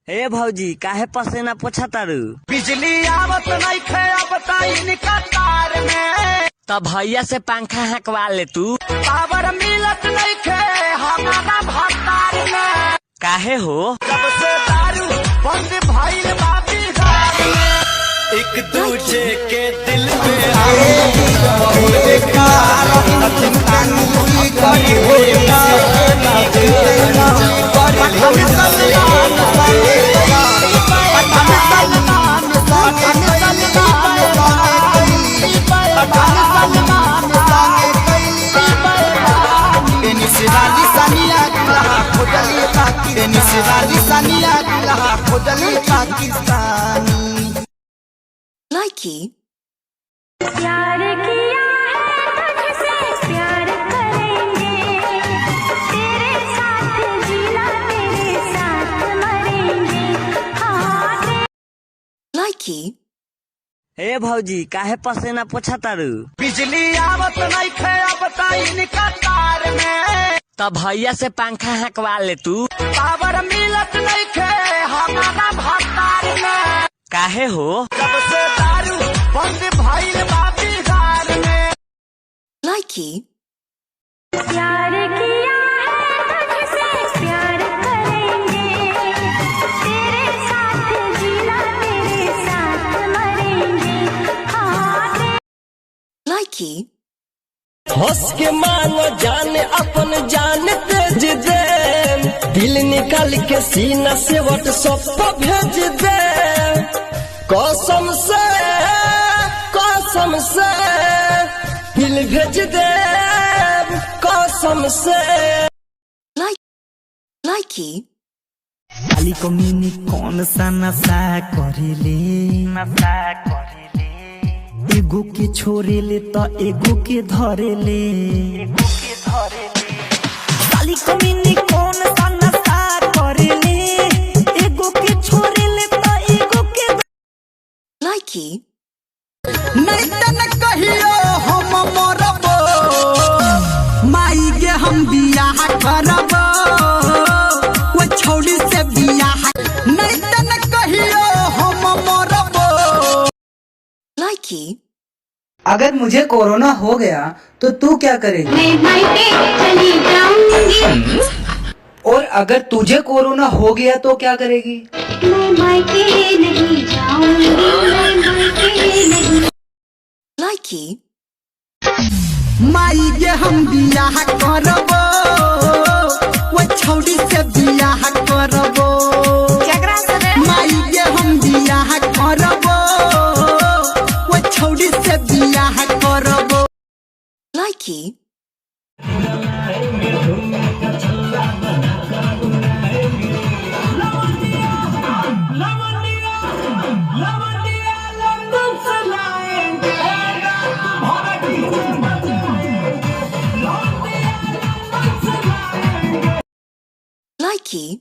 ए भौजी काहे पसीना पोछा तारू? बिजली आवत नइखे अब इनका तार में। तब भैया से पंखा हकवा ले तू। पावर मिलत नइखे हमारा भतार में। काहे हो? जब से दारू बंद भइल बा बिहार में। एक दूजे के दिल पे Likey प्यार किया है तुझसे प्यार करेंगे तेरे साथ जीना तेरे साथ मरेंगे हाँ Likey ए भौजी काहे पसीना पोछा तारू? बिजली आवत नइखे अब इनका तार में। तब भैया से पंखा हकवा ले तू। पावर मिलत नइखे हमारा भतार में। काहे हो? जब से दारू बंद भइल बा बिहार में। Likey प्यार किया है तुझसे प्यार करेंगे तेरे साथ जीना तेरे साथ मरेंगे हाँ Likey हंस के मानो जान अपन जान तेज दे, दिल निकाल के सीना से व्हाट्सएप पर भेज दे। कसम से दिल भेज दे कसम से। Likey खाली कमीनी कौन सा नशा करेले एगो के छोड़ेले तो एगो के धरेले खाली कमीनी कौन सा नशा करेले एगो के छोड़ेले तो एगो के Likey नहीं तन कहियो हम मरबो माई के हम बियाह करबो वो छोड़ी से बियाह नहीं तन कहियो हम मरबो। Likey अगर मुझे कोरोना हो गया तो तू क्या करेगी? मैं मायके चली जाऊंगी और अगर तुझे कोरोना हो गया तो क्या करेगी? मैं मायके नहीं जाऊंगी मैं मायके नहीं Likey माई के हम बियाह करबो वो छोड़ी से बियाह करबो माई के हम बियाह करबो वो छोड़ी से बियाह करबो। Likey Likey